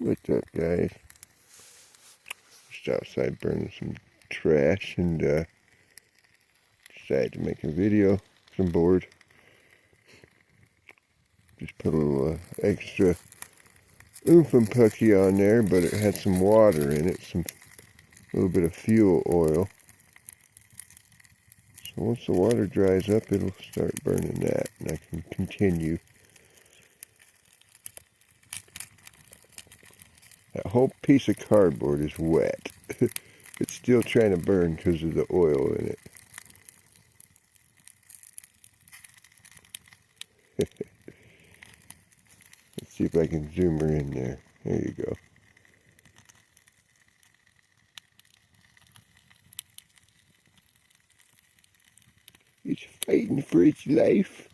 What's up, guys? Just outside burning some trash and decided to make a video. I'm bored. Just put a little extra oomph and pucky on there, but it had some water in it, a little bit of fuel oil. So once the water dries up, it'll start burning that, and I can continue. That whole piece of cardboard is wet. It's still trying to burn because of the oil in it. Let's see if I can zoom her in there. There you go. It's fighting for its life.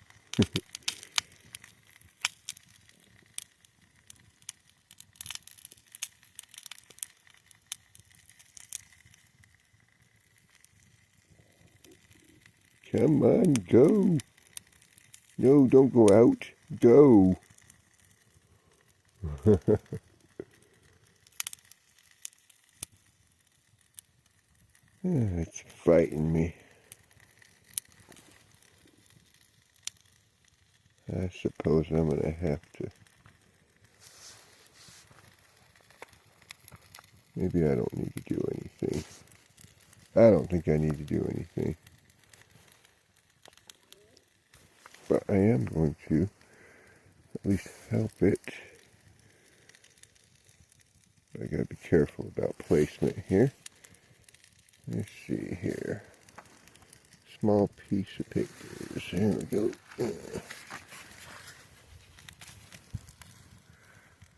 Come on, go. No, don't go out. Go. It's fighting me. I suppose I'm going to have to. Maybe I don't need to do anything. I don't think I need to do anything. But I am going to at least help it. I gotta be careful about placement here. Let's see here. Small piece of paper. There we go.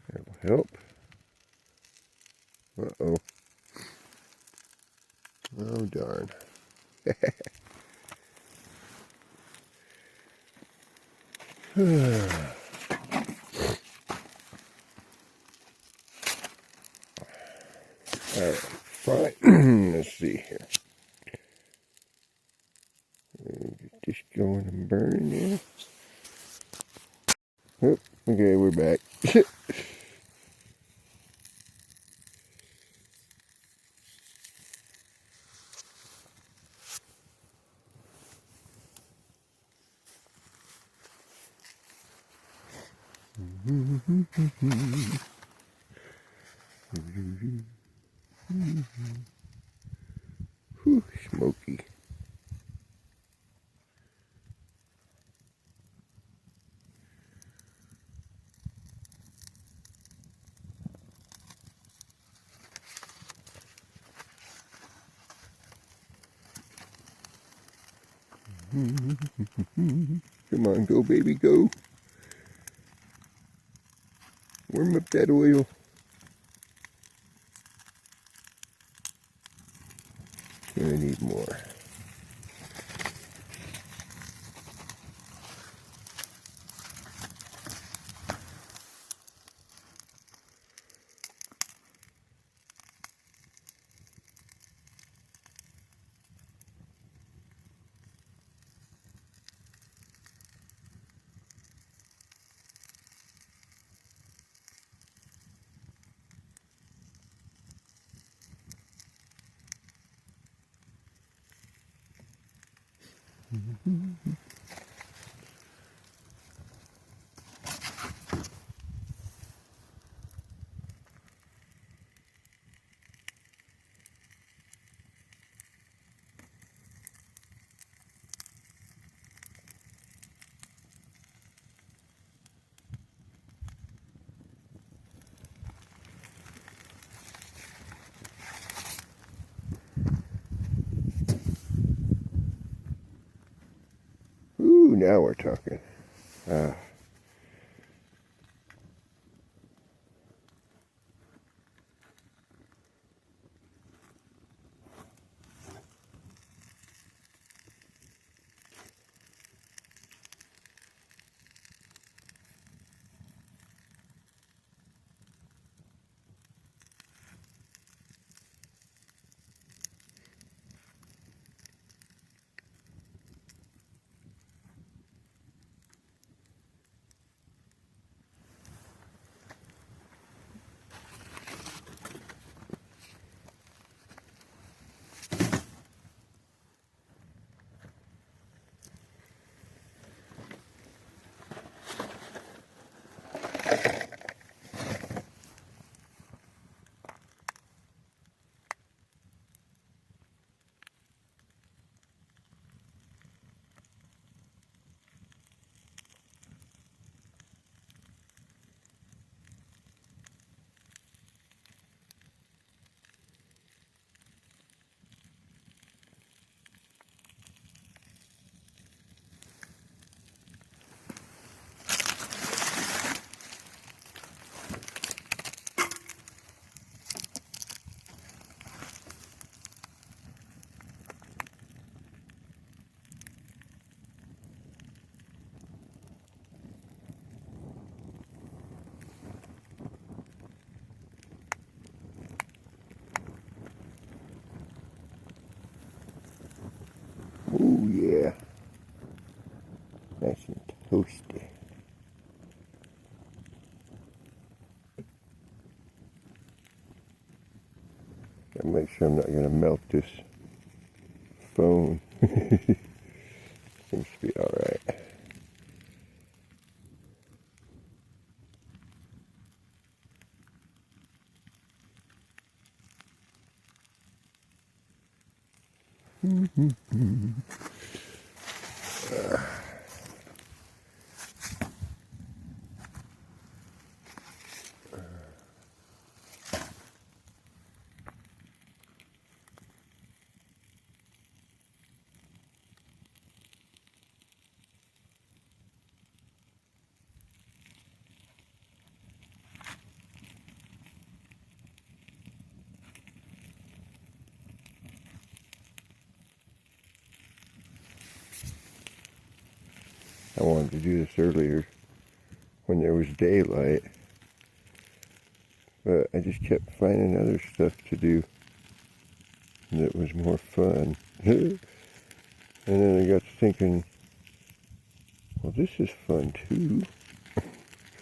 That'll help. Uh-oh. Oh, darn. Alright, fine. Let's see here. Get this going and burning there. Oh, okay, we're back. Whew, smoky. Come on, go baby, go. Warm up that oil. Gonna need more. Ooh, now we're talking. Oh yeah, nice and toasty. Gotta make sure I'm not gonna melt this phone. Seems to be alright. I wanted to do this earlier when there was daylight, but I just kept finding other stuff to do that was more fun. And then I got to thinking, well, this is fun too.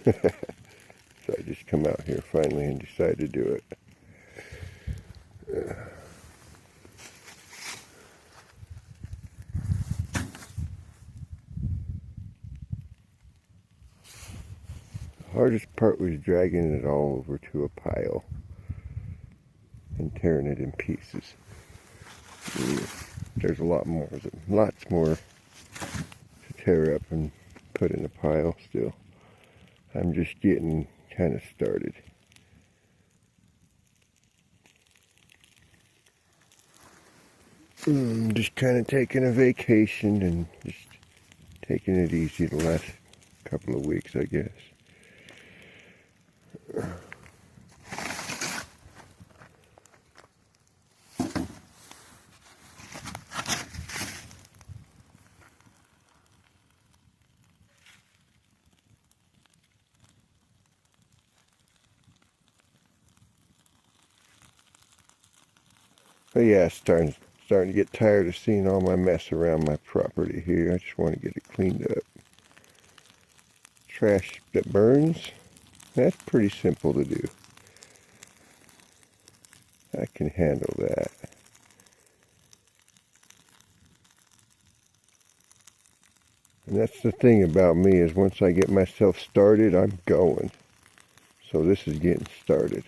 So I just come out here finally and decide to do it. The hardest part was dragging it all over to a pile and tearing it in pieces. There's lots more to tear up and put in a pile still. I'm just getting kind of started. Just kind of taking a vacation and just taking it easy the last couple of weeks, I guess. But yeah, starting to get tired of seeing all my mess around my property here. I just want to get it cleaned up. Trash that burns, that's pretty simple to do. I can handle that. And that's the thing about me, is once I get myself started, I'm going. So this is getting started.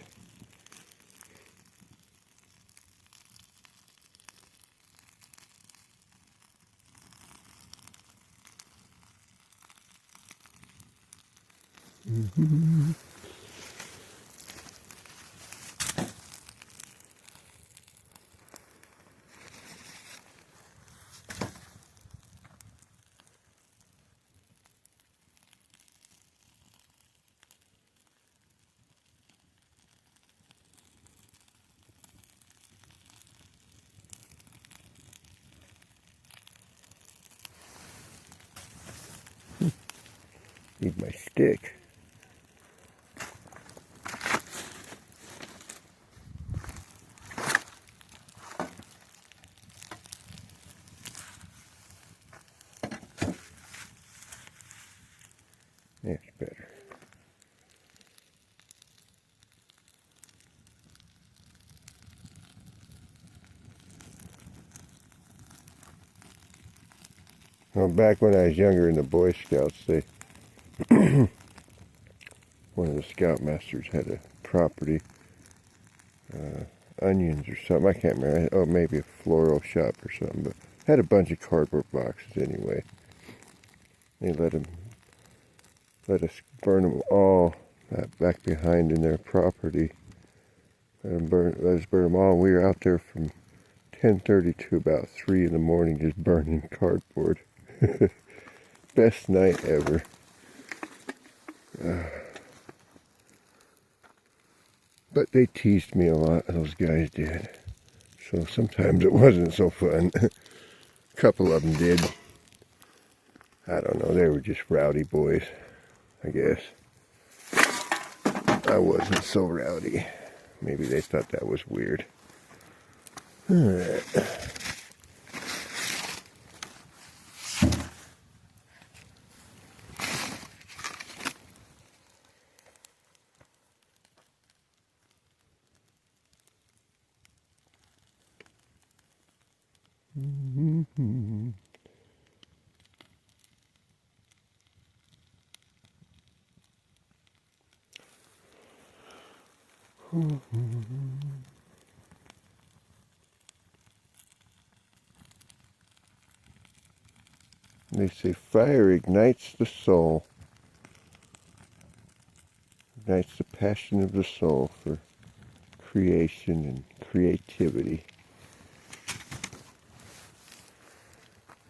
Need my stick. That's better. Well, back when I was younger in the Boy Scouts, one the Scoutmasters had a property, onions or something. I can't remember. Oh, maybe a floral shop or something. But had a bunch of cardboard boxes anyway. They let us burn them all back behind in their property. Let us burn them all. We were out there from 10:30 to about 3 in the morning just burning cardboard. Best night ever. But they teased me a lot, those guys did. So sometimes it wasn't so fun. A couple of them did. I don't know, they were just rowdy boys, I guess. I wasn't so rowdy. Maybe they thought that was weird. Alright. They say fire ignites the soul. Ignites the passion of the soul for creation and creativity.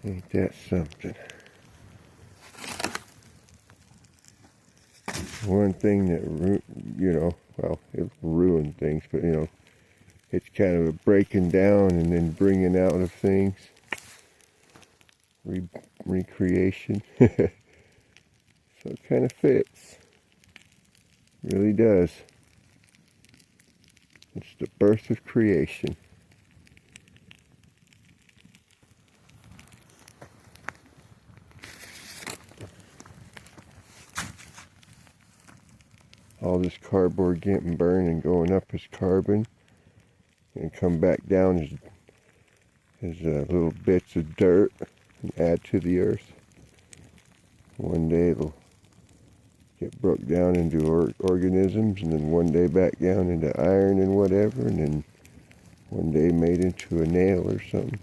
Ain't that something? One thing that, well, it ruined things, but, it's kind of a breaking down and then bringing out of things. Recreation. So it kind of fits. Really does. It's the birth of creation. All this cardboard getting burned and going up as carbon and come back down as little bits of dirt and add to the earth. One day it'll get broke down into organisms, and then one day back down into iron and whatever, and then one day made into a nail or something.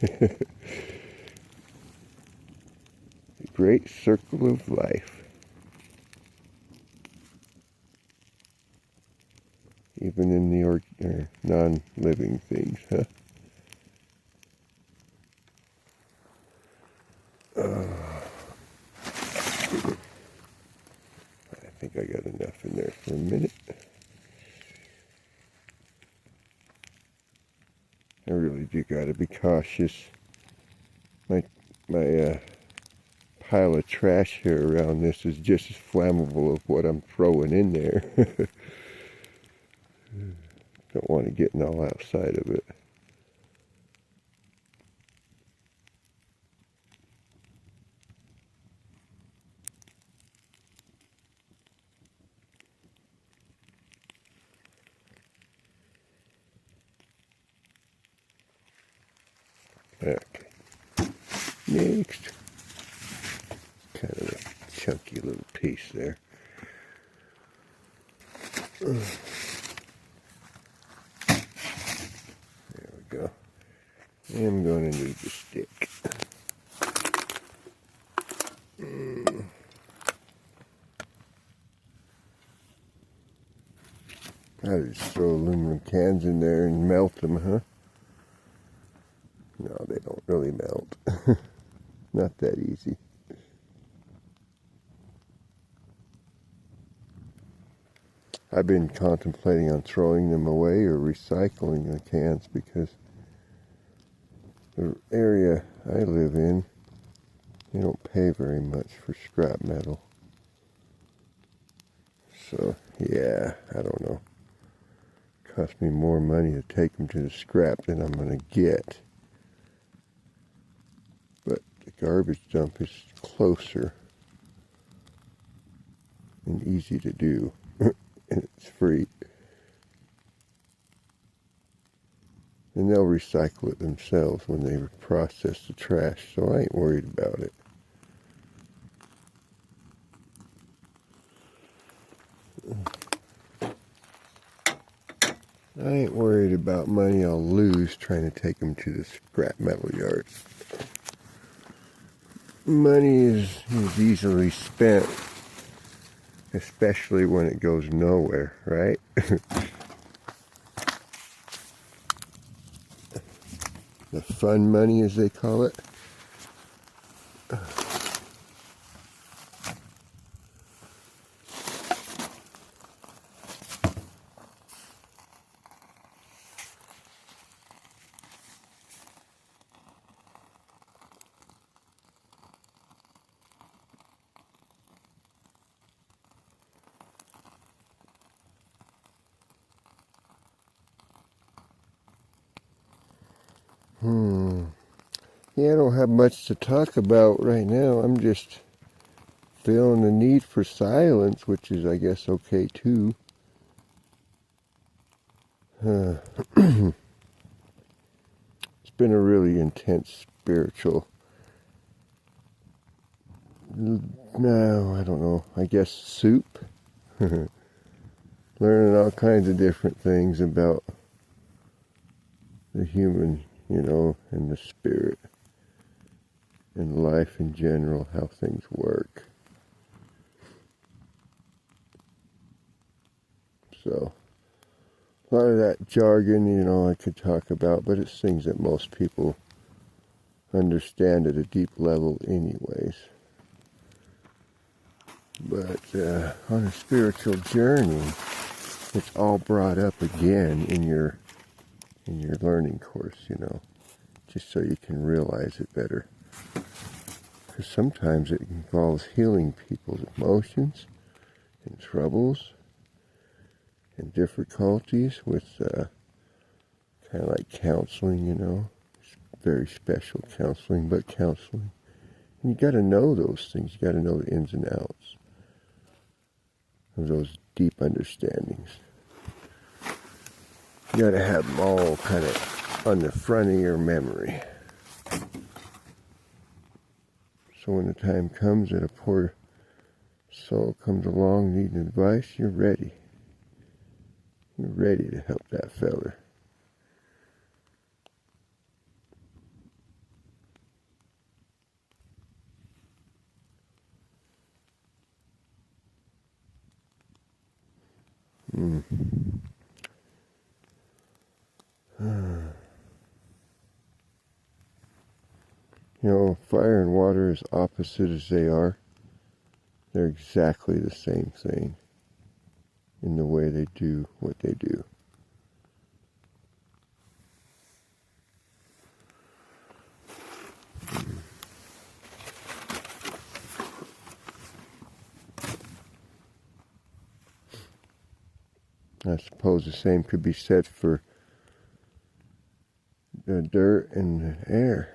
The great circle of life. Even in the non-living things, huh? I think I got enough in there for a minute. I really do got to be cautious. My pile of trash here around this is just as flammable as what I'm throwing in there. Don't want to get all outside of it. Okay. Next. Kind of a chunky little piece there. There we go. And I'm going to need the stick. I just throw aluminum cans in there and melt them, huh? No, they don't really melt. Not that easy. I've been contemplating on throwing them away or recycling the cans because the area I live in, they don't pay very much for scrap metal. So, yeah, I don't know. It costs me more money to take them to the scrap than I'm going to get. But the garbage dump is closer and easy to do. And it's free. And they'll recycle it themselves when they process the trash, so I ain't worried about it. I ain't worried about money I'll lose trying to take them to the scrap metal yard. Money is easily spent, especially when it goes nowhere, right? The fun money, as they call it. Yeah, I don't have much to talk about right now. I'm just feeling the need for silence, which is, I guess, okay too. It's been a really intense spiritual, no, I don't know, I guess soup. Learning all kinds of different things about the human, and the spirit and life in general, how things work. So, a lot of that jargon, I could talk about, but it's things that most people understand at a deep level anyways. But on a spiritual journey, it's all brought up again in your learning course, just so you can realize it better. Because sometimes it involves healing people's emotions and troubles and difficulties with kind of like counseling, very special counseling, but counseling. And you got to know those things. You got to know the ins and outs of those deep understandings. You got to have them all kind of on the front of your memory. So when the time comes that a poor soul comes along needing advice, you're ready. You're ready to help that feller. Fire and water, as opposite as they are, they're exactly the same thing in the way they do what they do. I suppose the same could be said for the dirt and the air.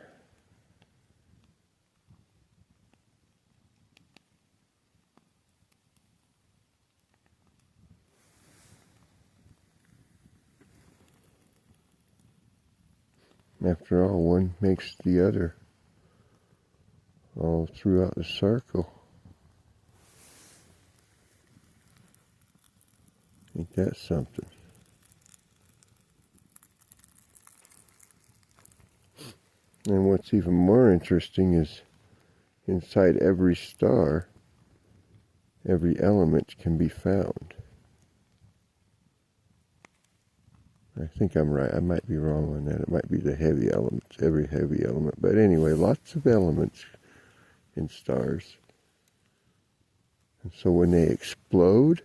After all, one makes the other all throughout the circle. Ain't that something? And what's even more interesting is inside every star, every element can be found. I think I'm right. I might be wrong on that. It might be the heavy elements, every heavy element. But anyway, lots of elements in stars. And so when they explode,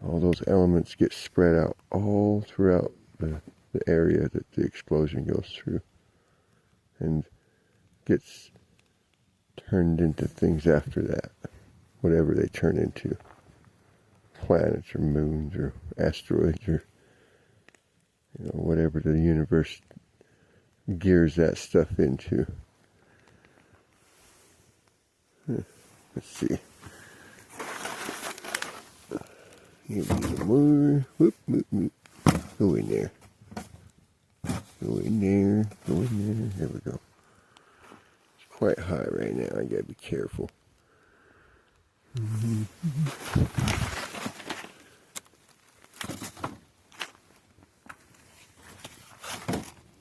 all those elements get spread out all throughout the area that the explosion goes through. And gets turned into things after that. Whatever they turn into. Planets or moons or asteroids or whatever the universe gears that stuff into. Let's see. Here we go more. Whoop, whoop, whoop. Go in there. Go in there. Go in there. There we go. It's quite high right now. I gotta be careful.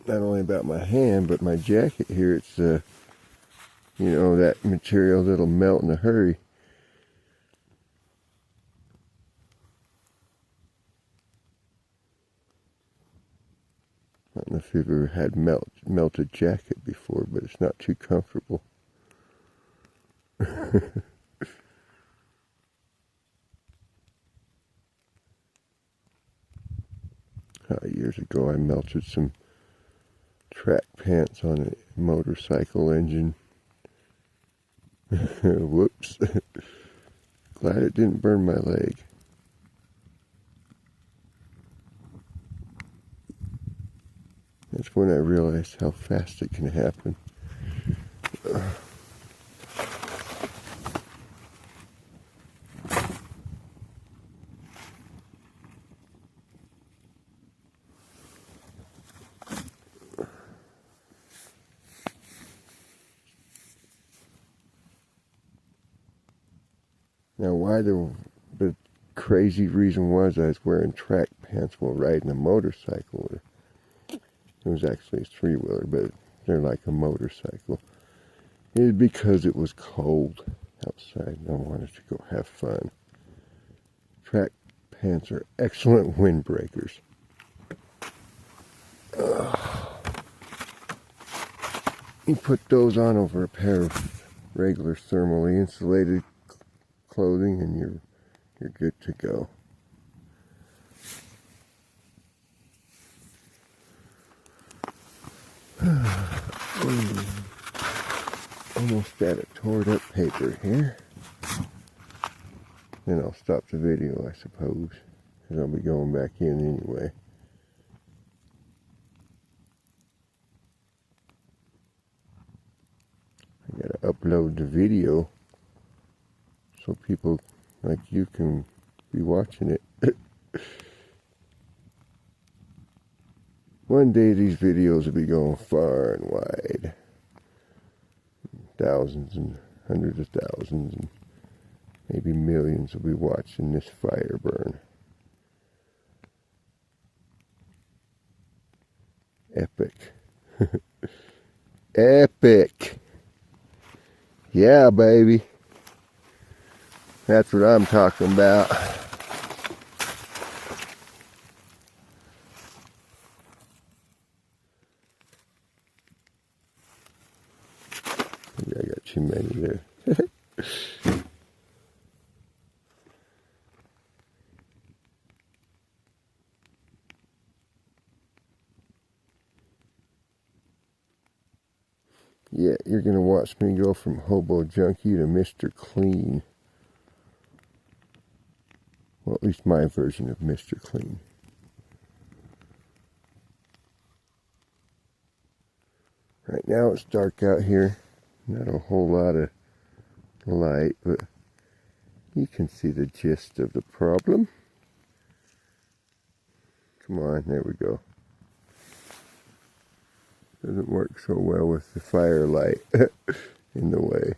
not only about my hand, but my jacket here. It's, you know, that material that'll melt in a hurry. I don't know if you've ever had melted jacket before, but it's not too comfortable. Years ago I melted some track pants on a motorcycle engine. Whoops. Glad it didn't burn my leg. That's when I realized how fast it can happen. Now, why the crazy reason was I was wearing track pants while riding a motorcycle. It was actually a three-wheeler, but they're like a motorcycle. It was because it was cold outside and I wanted to go have fun. Track pants are excellent windbreakers. You put those on over a pair of regular thermally insulated clothing and you're good to go. Almost out of tore up paper here. Then I'll stop the video, I suppose, because I'll be going back in anyway. I gotta upload the video so people like you can be watching it. One day these videos will be going far and wide. Thousands and hundreds of thousands and maybe millions will be watching this fire burn. Epic. Epic. Yeah, baby. That's what I'm talking about. Maybe I got too many there. Yeah, you're going to watch me go from Hobo Junkie to Mr. Clean. Well, at least my version of Mr. Clean. Right now it's dark out here. Not a whole lot of light, but you can see the gist of the problem. Come on, there we go. Doesn't work so well with the firelight in the way.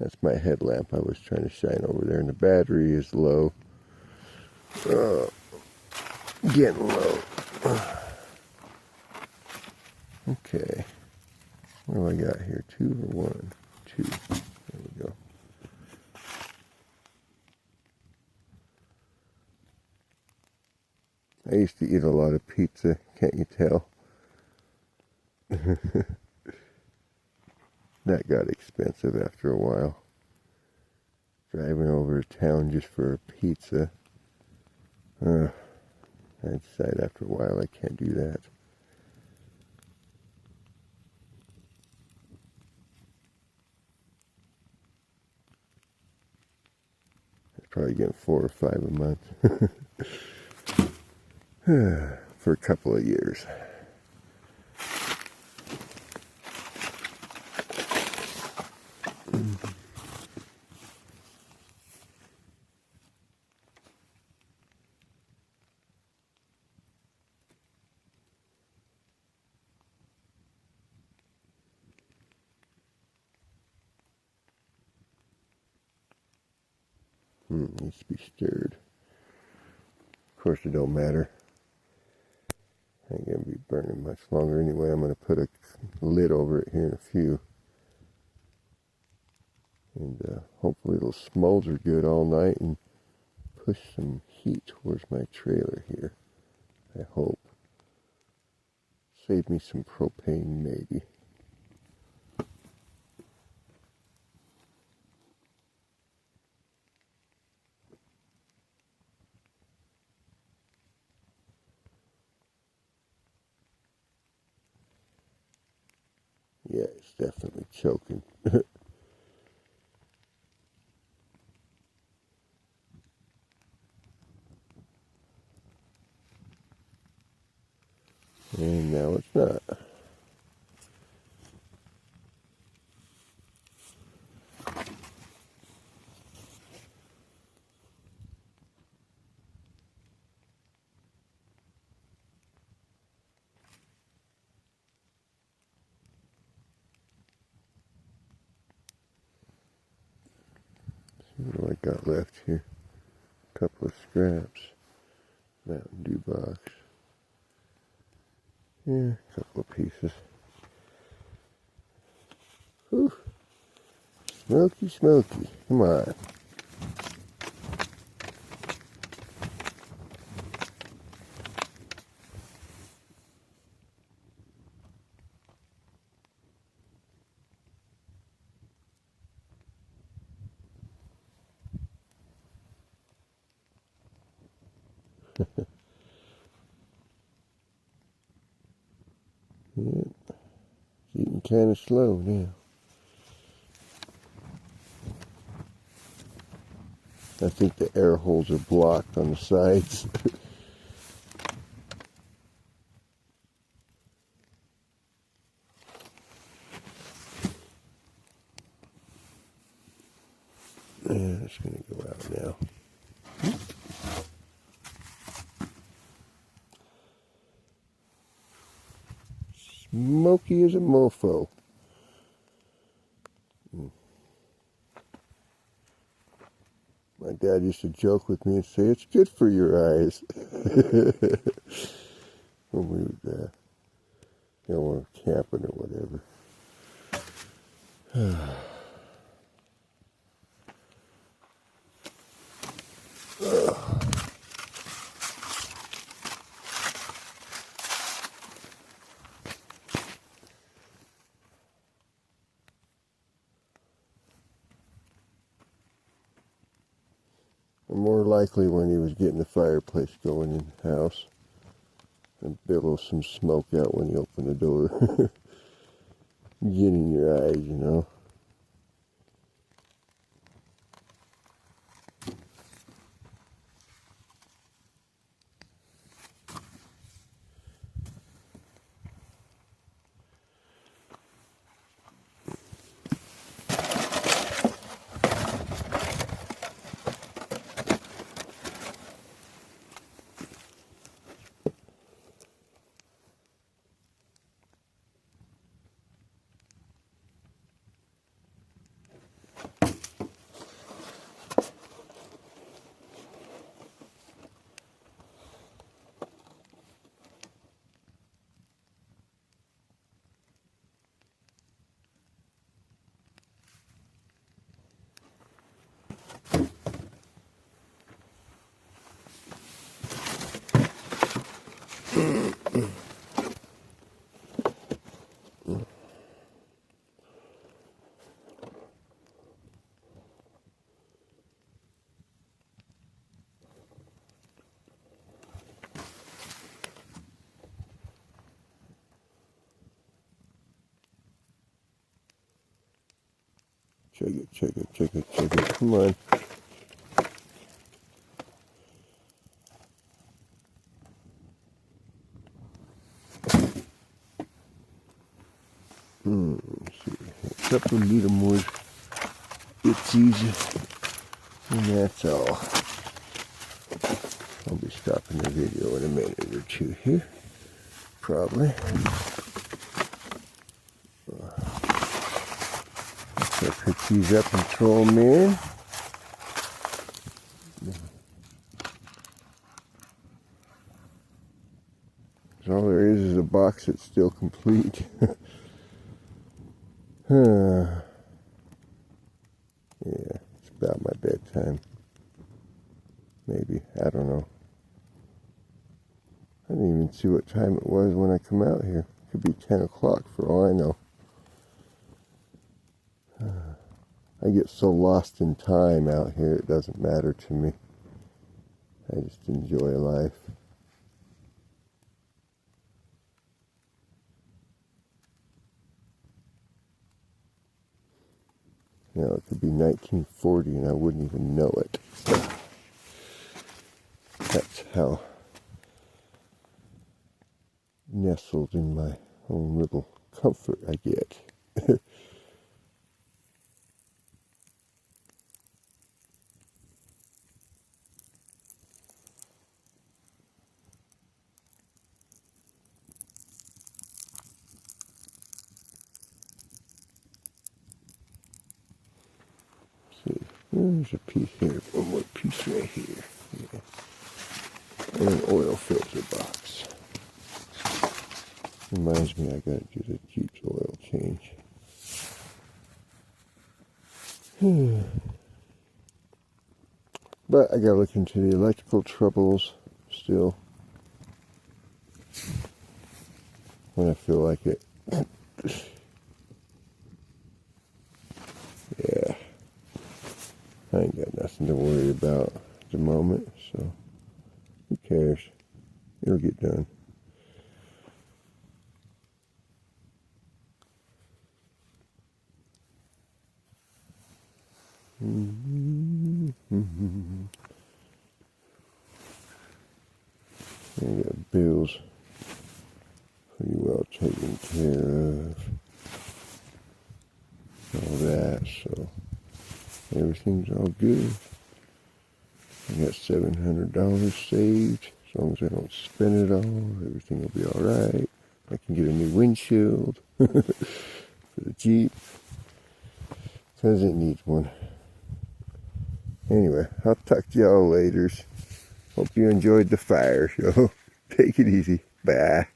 That's my headlamp I was trying to shine over there, and the battery is low. Getting low. Okay. What do I got here? 2 or 1? 2. There we go. I used to eat a lot of pizza, can't you tell? That got expensive after a while. Driving over to town just for a pizza. I decided after a while I can't do that. I'm probably getting 4 or 5 a month. For a couple of years. Needs to be stirred. Of course it don't matter. Ain't gonna be burning much longer anyway. I'm gonna put a lid over it here in a few. And hopefully it'll smolder good all night and push some heat towards my trailer here. I hope. Save me some propane maybe. Yeah, it's definitely choking. And now it's not. See what I got left here. A couple of scraps. Mountain Dew box. Yeah, a couple of pieces. Whew. Smoky, smoky. Come on. Yeah, it's eating kind of slow now. I think the air holes are blocked on the sides. Yeah, it's going to go out now. Smoky as a mofo. My dad used to joke with me and say, it's good for your eyes. When we would, were camping or whatever. More likely when he was getting the fireplace going in the house and billow some smoke out when you open the door. Get in your eyes, you know. Check it, check it, check it, check it. Come on. Let's see. A couple little more itchies. And that's all. I'll be stopping the video in a minute or two here. Probably. So pick these up and throw them in. all there is a box that's still complete. Yeah, it's about my bedtime. Maybe, I don't know. I didn't even see what time it was when I come out here. It could be 10 o'clock for all I know. I get so lost in time out here, it doesn't matter to me. I just enjoy life. You know, it could be 1940 and I wouldn't even know it. That's how nestled in my own little comfort I get. See, there's a piece here, one more piece right here. Yeah. And an oil filter box. Reminds me I gotta do the Jeep's oil change. But I gotta look into the electrical troubles still when I feel like it. Yeah, I ain't got nothing to worry about at the moment, so who cares? It'll get done. I got bills pretty well taken care of. All that, so everything's all good. I got $700 saved. As long as I don't spend it all, everything will be all right. I can get a new windshield for the Jeep because it needs one. Anyway, I'll talk to y'all later. Hope you enjoyed the fire show. Take it easy. Bye.